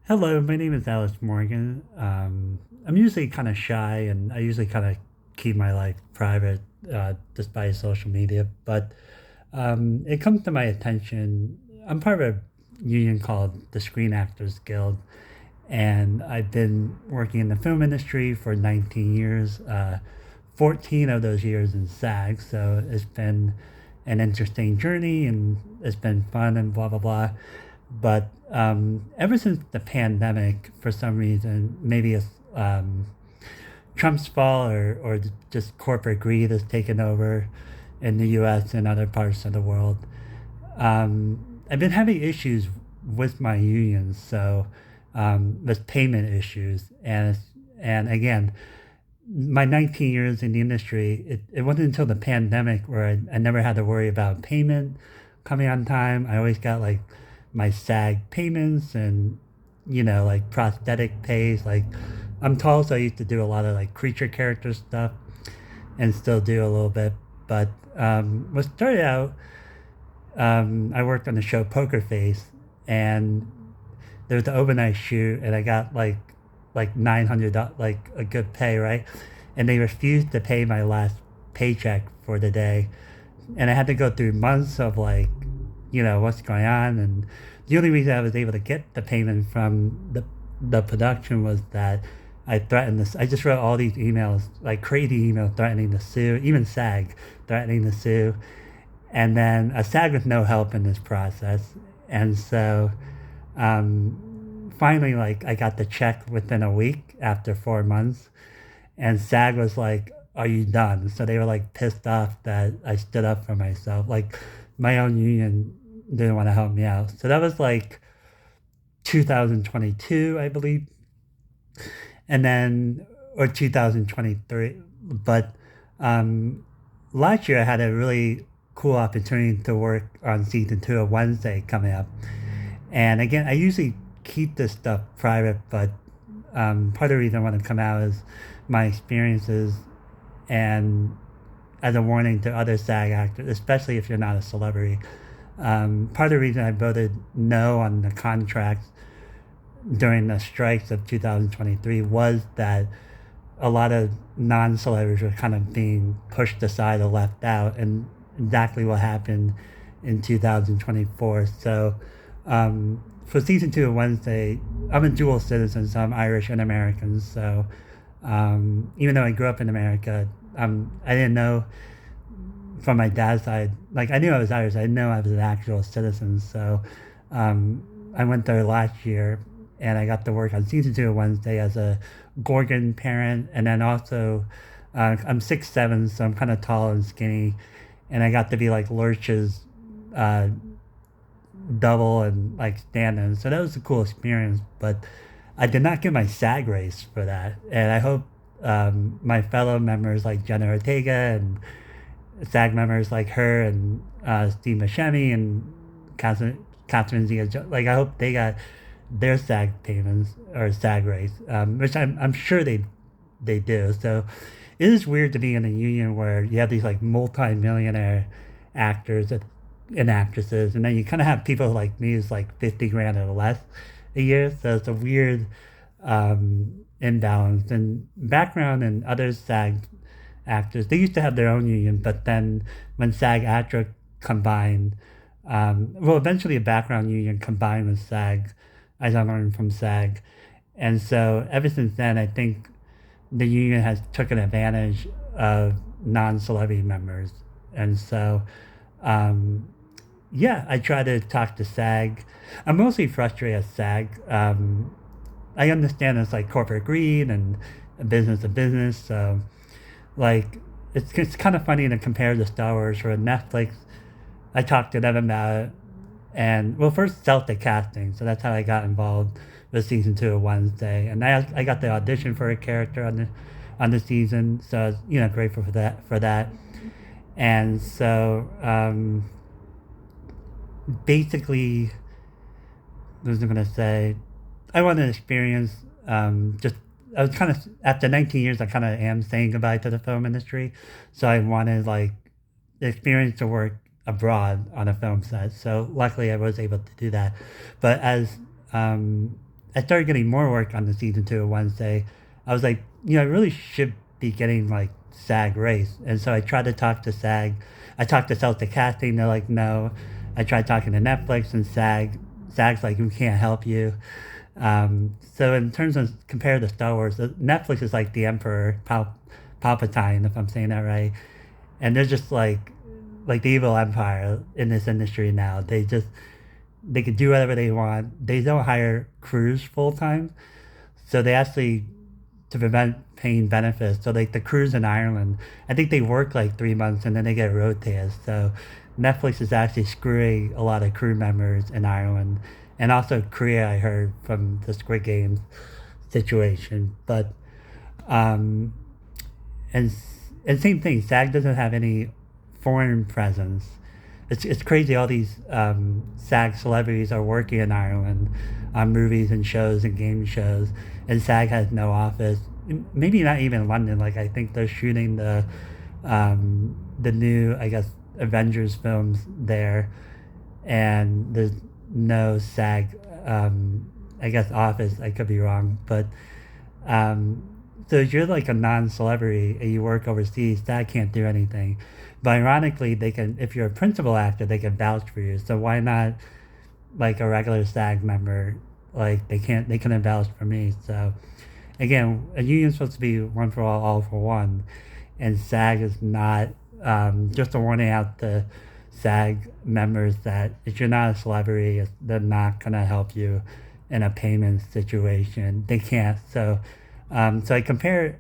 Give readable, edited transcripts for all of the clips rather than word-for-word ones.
Hello, my name is Alice Morgan. I'm usually kind of shy and I usually kind of keep my life private despite social media, but it comes to my attention. I'm part of a union called the Screen Actors Guild, and I've been working in the film industry for 19 years, 14 of those years in SAG, so it's been an interesting journey and it's been fun and blah, blah, blah. But ever since the pandemic, for some reason, maybe it's Trump's fault or just corporate greed has taken over in the US and other parts of the world, I've been having issues with my unions, so with payment issues. And again, my 19 years in the industry, it wasn't until the pandemic where I never had to worry about payment coming on time. I always got like my SAG payments and, like prosthetic pays. Like I'm tall, so I used to do a lot of like creature character stuff and still do a little bit. But what started out, I worked on the show PokerFace, and there was the overnight shoot, and I got like $900, like a good pay, right? And they refused to pay my last paycheck for the day, and I had to go through months of like, what's going on. And the only reason I was able to get the payment from the production was that I threatened this. I just wrote all these emails, like crazy emails threatening to sue, even SAG threatening to sue, and then a SAG with no help in this process. And so finally, like I got the check within a week after 4 months, and SAG was like, "Are you done?" So they were like pissed off that I stood up for myself. Like my own union didn't want to help me out. So that was like 2022, I believe, and then or 2023. But um, last year I had a really cool opportunity to work on season two of Wednesday coming up. And again, I usually keep this stuff private, but part of the reason I want to come out is my experiences and as a warning to other SAG actors, especially if you're not a celebrity. Part of the reason I voted no on the contracts during the strikes of 2023 was that a lot of non-celebrities were kind of being pushed aside or left out, and exactly what happened in 2024. So for season two of Wednesday, I'm a dual citizen, so I'm Irish and American. So even though I grew up in America, I didn't know from my dad's side, like I knew I was Irish, I didn't know I was an actual citizen. So I went there last year and I got to work on season two of Wednesday as a Gorgon parent. And then also, I'm 6'7", so I'm kind of tall and skinny. And I got to be like Lurch's uh, double and like stand-in. So that was a cool experience. But I did not get my SAG race for that. And I hope my fellow members like Jenna Ortega and SAG members like her and Steve Buscemi and Catherine Zia, like I hope they got their SAG payments or SAG rates, which I'm sure they do. So it is weird to be in a union where you have these like multi-millionaire actors and actresses, and then you kind of have people like me who's like 50 grand or less a year. So it's a weird imbalance. And background and other SAG actors, they used to have their own union, but then when SAG AFTRA combined, well, eventually a background union combined with SAG, as I learned from SAG. And so ever since then, I think the union has taken advantage of non-celebrity members. And so, yeah, I try to talk to SAG. I'm mostly frustrated at SAG. I understand it's like corporate greed and a business to business. So, like, it's kind of funny to compare the Star Wars or Netflix. I talked to them about it, and well, first Celtic casting, so that's how I got involved with season two of Wednesday, and I got the audition for a character on the season, so I was grateful for that, and so basically, what was I gonna say? I wanted to experience just. I was kind of after 19 years. I kind of am saying goodbye to the film industry, so I wanted like the experience to work abroad on a film set. So luckily, I was able to do that. But as I started getting more work on the season 2 of Wednesday, I was like, I really should be getting like SAG race. And so I tried to talk to SAG. I talked to Celtic Casting. They're like, no. I tried talking to Netflix and SAG's like, we can't help you. So in terms of compared to Star Wars, Netflix is like the Emperor Palpatine, if I'm saying that right. And they're just like the evil empire in this industry now. They could do whatever they want. They don't hire crews full time, so they actually to prevent paying benefits. So like the crews in Ireland, I think they work like 3 months and then they get rotated. So Netflix is actually screwing a lot of crew members in Ireland and also Korea. I heard from the Squid Games situation, but um, and and same thing. SAG doesn't have any foreign presence. It's crazy. All these SAG celebrities are working in Ireland on movies and shows and game shows, and SAG has no office. Maybe not even London. Like I think they're shooting the new, I guess, Avengers films there, and there's no SAG. I guess office. I could be wrong, but um, so if you're like a non-celebrity and you work overseas, SAG can't do anything. But ironically, they can. If you're a principal actor, they can vouch for you. So why not like a regular SAG member? Like they can't. They couldn't vouch for me. So again, a union's supposed to be one for all for one, and SAG is not. Just a warning out to SAG members that if you're not a celebrity, they're not gonna help you in a payment situation. They can't. So I compare.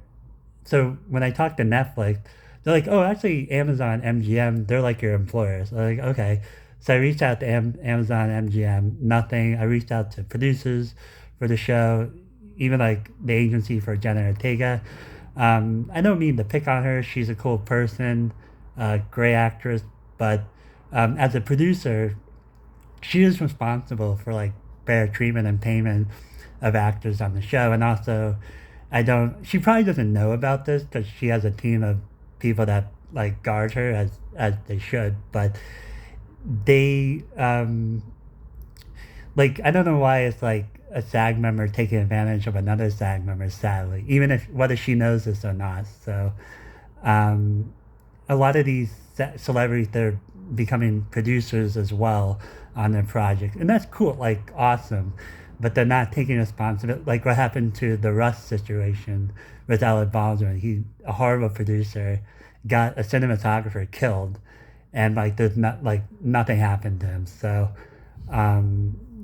So when I talk to Netflix, they're like, "Oh, actually, Amazon, MGM, they're like your employers." I'm like, okay. So I reached out to Amazon, MGM, nothing. I reached out to producers for the show, even like the agency for Jenna Ortega. I don't mean to pick on her. She's a cool person, great actress, but as a producer, she is responsible for like fair treatment and payment of actors on the show. And also, she probably doesn't know about this because she has a team of people that like guard her as they should, but they like I don't know why it's like a SAG member taking advantage of another SAG member, sadly, even if whether she knows this or not. So um, a lot of these celebrities, they're becoming producers as well on their project, and that's cool, like awesome, but they're not taking responsibility. Like what happened to the Rust situation with Alec Baldwin. He, a horrible producer, got a cinematographer killed, and like there's not like nothing happened to him. So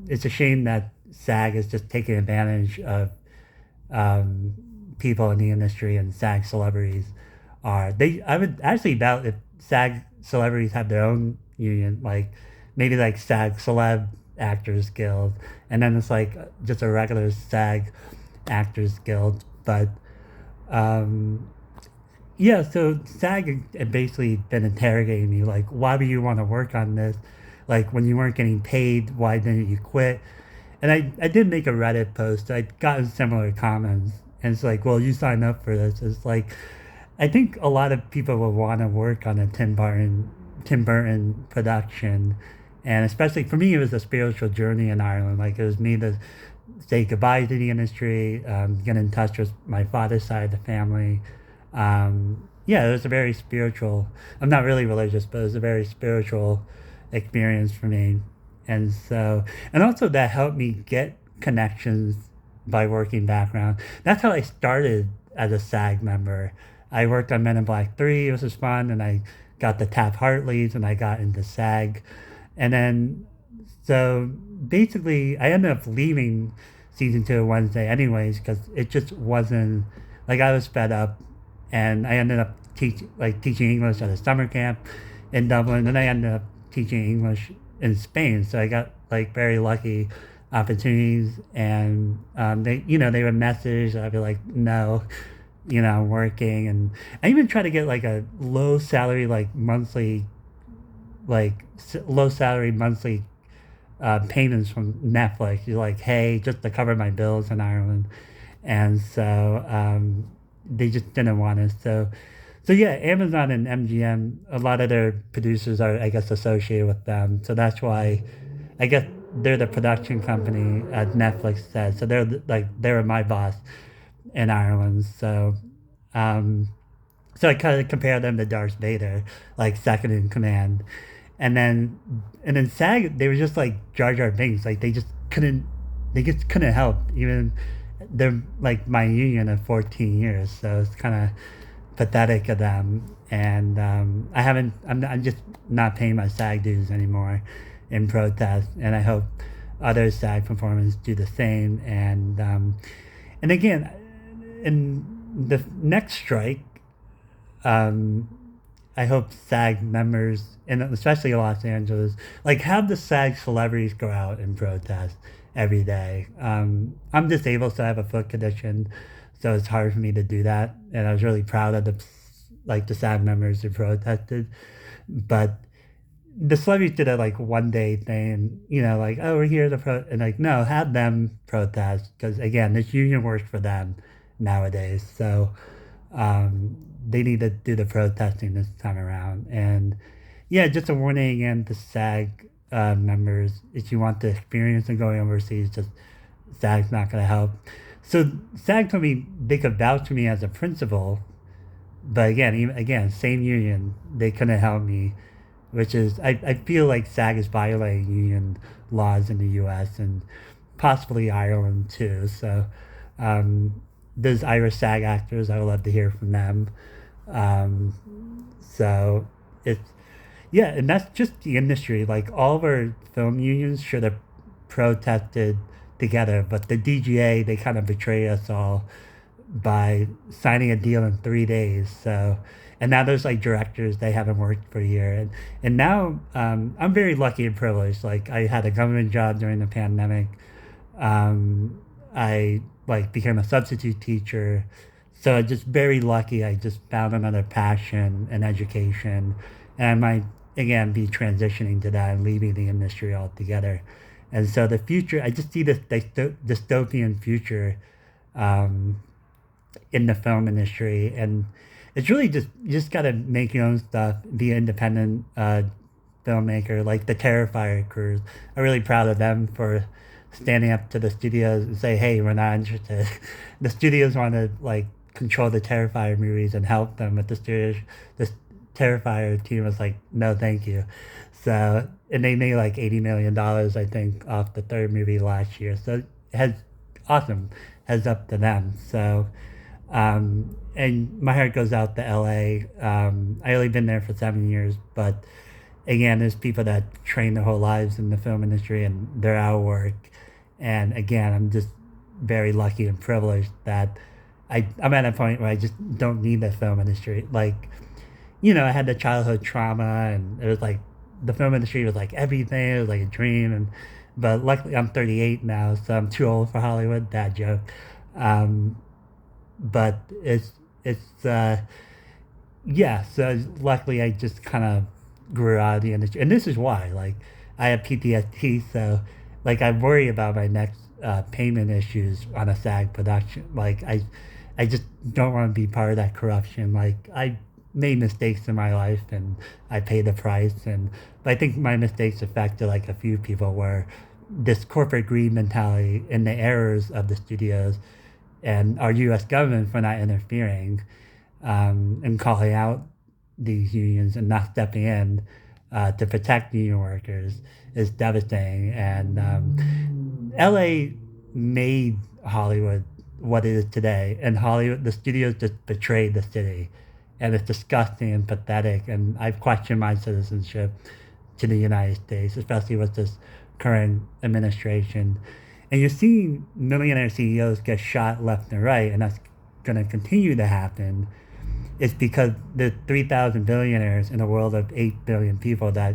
it's a shame that SAG is just taking advantage of people in the industry, and SAG celebrities are. I would actually doubt if SAG celebrities have their own union, like maybe like SAG Celeb Actors Guild, and then it's like just a regular SAG Actors Guild. But yeah, so SAG had basically been interrogating me, like, why do you want to work on this? Like, when you weren't getting paid, why didn't you quit? And I did make a Reddit post. I'd gotten similar comments. And it's like, well, you signed up for this. It's like, I think a lot of people would want to work on a Tim Burton production. And especially for me, it was a spiritual journey in Ireland. Like, it was me to say goodbye to the industry, get in touch with my father's side of the family. Yeah, it was a very spiritual, I'm not really religious, but it was a very spiritual experience for me. And also that helped me get connections by working background. That's how I started as a SAG member. I worked on Men in Black 3, it was just fun, and I got the Taft Hartleys, and I got into SAG. And then, so basically, I ended up leaving season 2 of Wednesday anyways, because it just wasn't, like I was fed up, and I ended up teaching English at a summer camp in Dublin, and I ended up teaching English in Spain. So I got like very lucky opportunities, and they would message. I'd be like, no, I'm working, and I even try to get like a low salary monthly payments from Netflix. You're like, hey, just to cover my bills in Ireland, and so they just didn't want us. So yeah, Amazon and MGM, a lot of their producers are, I guess, associated with them. So that's why, I guess, they're the production company, as Netflix says. So they were my boss in Ireland. Um, so I kind of compare them to Darth Vader, like second in command. And then SAG, they were just like Jar Jar Binks. Like they just couldn't help. Even they're like my union of 14 years, so it's kind of pathetic of them. And I'm just not paying my SAG dues anymore in protest. And I hope other SAG performers do the same. And again, in the next strike, um, I hope SAG members, and especially Los Angeles, like have the SAG celebrities go out and protest every day. I'm disabled, so I have a foot condition, so it's hard for me to do that. And I was really proud of the SAG members who protested, but the celebrities did a like 1 day thing, like, oh, we're here to and like, no, have them protest, because again, this union works for them nowadays. So they need to do the protesting this time around. And yeah, just a warning again to SAG members: if you want the experience of going overseas, just SAG's not going to help. So SAG told me they could vouch for me as a principal, but again, same union, they couldn't help me, which is I feel like SAG is violating union laws in the U.S. and possibly Ireland too. So those Irish SAG actors, I would love to hear from them. So it's yeah, and that's just the industry. Like all of our film unions should have protested together, but the DGA, they kind of betrayed us all by signing a deal in 3 days. So, and now there's like directors they haven't worked for a year, and now I'm very lucky and privileged. Like I had a government job during the pandemic. I like became a substitute teacher, so I'm just very lucky. I just found another passion in education, and I might again be transitioning to that and leaving the industry altogether. And so the future, I just see this dystopian future um, in the film industry, and it's really just you just got to make your own stuff, be an independent filmmaker. Like the Terrifier crews, I'm really proud of them for standing up to the studios and say, hey, we're not interested. The studios want to like control the Terrifier movies and help them, but the Terrifier team was like, no, thank you. So, and they made like $80 million, I think, off the third movie last year. So awesome, heads up to them. So, and my heart goes out to LA. I only been there for 7 years, but again, there's people that train their whole lives in the film industry and they're out of work. And again, I'm just very lucky and privileged that I'm at a point where I just don't need the film industry. Like, I had the childhood trauma, and it was like the film industry was like everything. It was like a dream, but luckily I'm 38 now, so I'm too old for Hollywood. Dad joke. But yeah. So luckily I just kind of grew out of the industry, and this is why. Like I have PTSD, so like I worry about my next payment issues on a SAG production. Like I just don't want to be part of that corruption. Like I made mistakes in my life and I paid the price, but I think my mistakes affected like a few people, where this corporate greed mentality and the errors of the studios and our U.S. government for not interfering and calling out these unions and not stepping in to protect union workers is devastating. And LA made Hollywood what it is today, and Hollywood, the studios just betrayed the city, and it's disgusting and pathetic. And I've questioned my citizenship to the United States, especially with this current administration. And you're seeing millionaire CEOs get shot left and right, and that's going to continue to happen. It's because the 3,000 billionaires in a world of 8 billion people that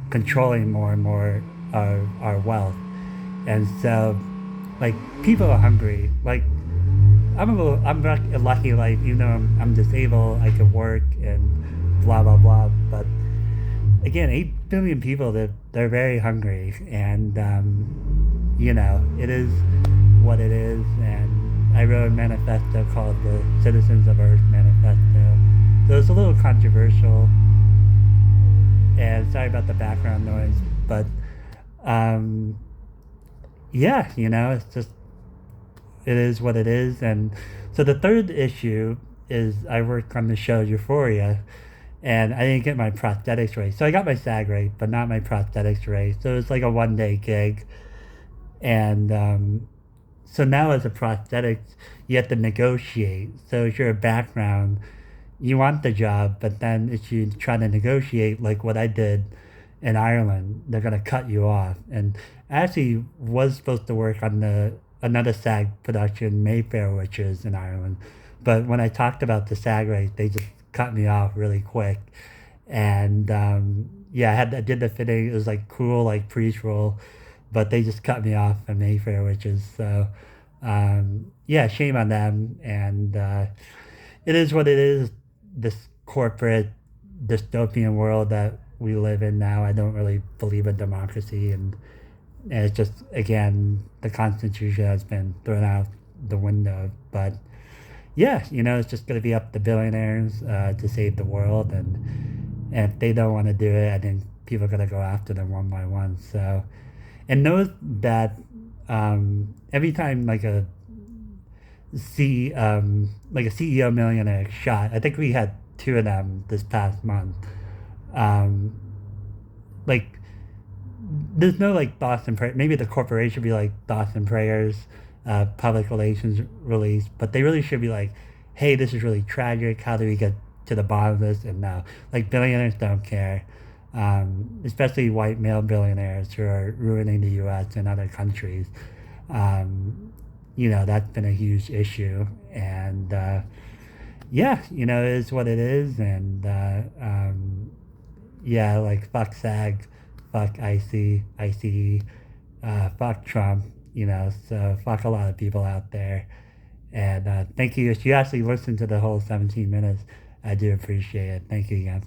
controlling more and more our wealth. And so, like, people are hungry. Like, I'm lucky, like, I'm disabled, I can work and blah, blah, blah. But again, 8 billion people, they're very hungry. And, it is what it is. And I wrote a manifesto called the Citizens of Earth Manifesto. So it's a little controversial. And sorry about the background noise. But yeah, it's just it is what it is. And so the third issue is I worked on the show Euphoria, and I didn't get my prosthetics rate. So I got my SAG rate, but not my prosthetics rate. So it's like a 1 day gig, and so now as a prosthetics, you have to negotiate. So if you're a background, you want the job, but then if you try to negotiate like what I did in Ireland, they're gonna cut you off. And I actually was supposed to work on the another SAG production, Mayfair, which is in Ireland. But when I talked about the SAG rate, they just cut me off really quick. And yeah, I did the fitting. It was like cool, like pre-roll, but they just cut me off at Mayfair, which is so. Yeah, shame on them. And it is what it is. This corporate dystopian world that we live in now. I don't really believe in democracy, and it's just again the Constitution has been thrown out the window. But yeah, it's just going to be up to billionaires to save the world, and if they don't want to do it, I think people are going to go after them one by one. So, and know that every time like a CEO millionaire shot, I think we had two of them this past month. Um, like there's no like thoughts and prayers. Maybe the corporation should be like thoughts and prayers, public relations release, but they really should be like, hey, this is really tragic. How do we get to the bottom of this? And now, like billionaires don't care, especially white male billionaires who are ruining the U.S. and other countries. That's been a huge issue, and yeah, it is what it is, and yeah, like fuck SAG, fuck ICE, fuck Trump, so fuck a lot of people out there. And thank you. If you actually listened to the whole 17 minutes, I do appreciate it. Thank you again.